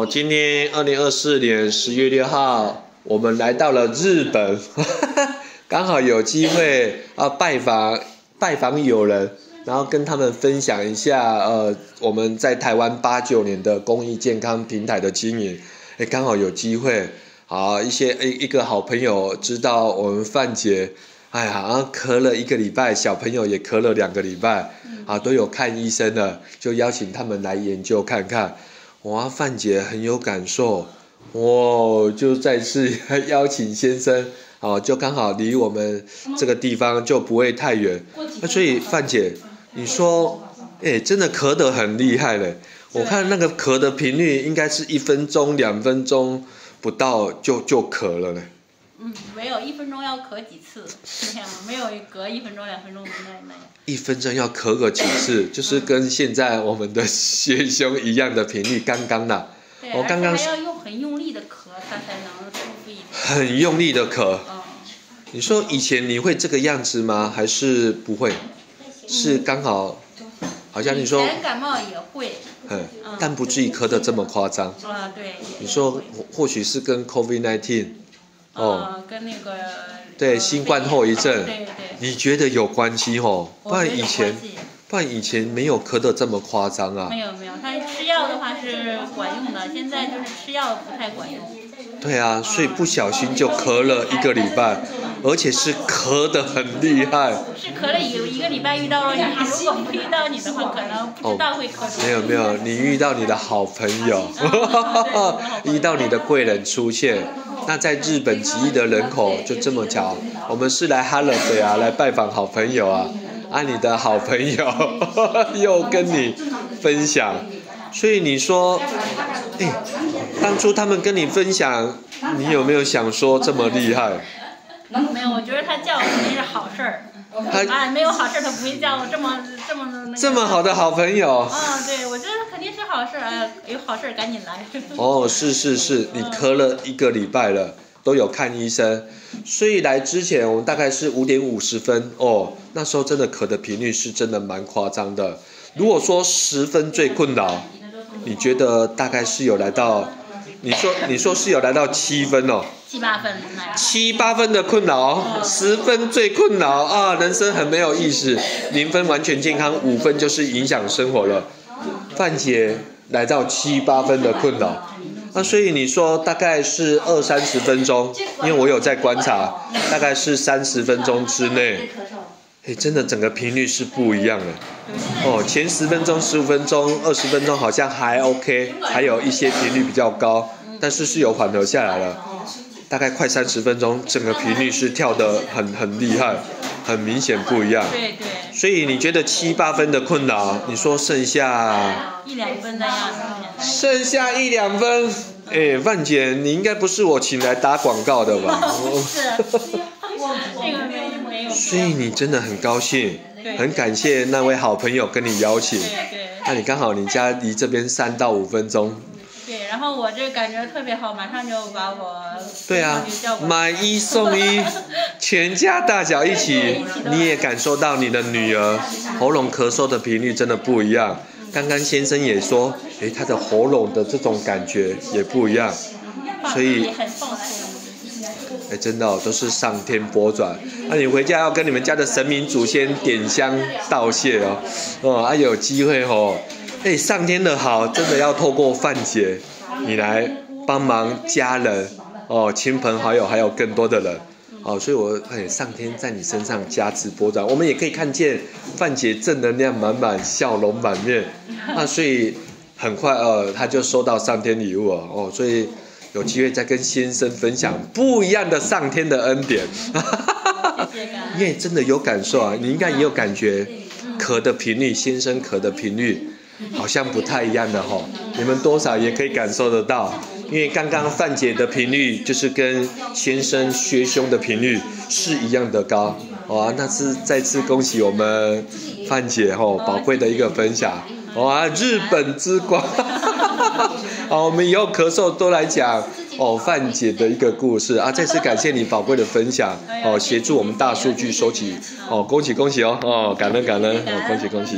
今天2024年10月6号，我们来到了日本，刚好有机会拜访友人，然后跟他们分享一下我们在台湾8、9年的公益健康平台的经营，刚好有机会，一个好朋友知道我们范姐，好像咳了1个礼拜，小朋友也咳了2个礼拜，都有看医生了，就邀请他们来研究看看。哇，范姐很有感受，就再次邀请先生，就刚好离我们这个地方就不会太远。所以范姐，你说，真的咳得很厉害嘞！我看那个咳的频率应该是1分钟、2分钟不到就咳了嘞。没有1分钟要咳几次，是这样吗？没有隔1分钟、2分钟的那样。1分钟要咳个几次，就是跟现在我们的学兄一样的频率，刚刚啦。对，而且还要很用力的咳，它才能舒服一点。很用力的咳。你说以前你会这个样子吗？还是不会？是刚好，好像你说。以前感冒也会。但不至于咳得这么夸张。对。你说或许是跟 COVID-19。跟那个对新冠后遗症，对，你觉得有关系不然以前没有咳得这么夸张啊。没有，它吃药的话是管用的，现在就是吃药不太管用。对啊，所以不小心就咳了1个礼拜，而且是咳得很厉害。是咳了1个礼拜遇到了你，如果不遇到你的话，可能不知道会咳什么。没有，你遇到你的好朋友，遇到你的贵人出现。那在日本几亿的人口就这么巧，我们是来哈勒北来拜访好朋友你的好朋友又跟你分享，所以你说，当初他们跟你分享，你有没有想说这么厉害？没有，我觉得他叫我肯定是好事儿。没有好事他不会叫我这么好的好朋友。对，我觉得肯定是好事儿，有好事儿赶紧来。是，你咳了1个礼拜了，都有看医生，所以来之前我们大概是5点50分那时候真的咳的频率是真的蛮夸张的。如果说10分最困扰，你觉得大概是有来到，你说是有来到7分7、8分7、8分的困扰10分最困扰人生很没有意思，0分完全健康，5分就是影响生活了。范姐来到7、8分的困扰，所以你说大概是20-30分钟，因为我有在观察，大概是30分钟之内，真的整个频率是不一样的。前10分钟、15分钟、20分钟好像还 OK， 还有一些频率比较高，但是有缓和下来了。大概快30分钟，整个频率是跳得很厉害，很明显不一样。对。所以你觉得7、8分的困扰，你说剩下1-2分的样子。剩下1-2分，范姐，你应该不是我请来打广告的吧？是，这个没有。所以你真的很高兴，很感谢那位好朋友跟你邀请。对。那你刚好你家离这边3到5分钟。对，然后我这感觉特别好，马上就把我买1送1，全家大小一起，你也感受到你的女儿喉咙咳嗽的频率真的不一样。刚刚先生也说，他的喉咙的这种感觉也不一样，所以很放松。真的都是上天拨转。那你回家要跟你们家的神明祖先点香道谢有机会上天的好，真的要透过范姐你来帮忙家人亲朋好友，还有更多的人所以我上天在你身上加持拨转，我们也可以看见范姐正能量满满，笑容满面所以很快她就收到上天礼物所以有机会再跟先生分享不一样的上天的恩典。因为真的有感受你应该也有感觉，咳的频率，先生咳的频率好像不太一样的你们多少也可以感受得到，因为刚刚范姐的频率就是跟先生学兄的频率是一样的高那是再次恭喜我们范姐宝贵的一个分享日本之光。我们以后咳嗽都来讲范姐的一个故事再次感谢你宝贵的分享协助我们大数据收集恭喜感恩恭喜。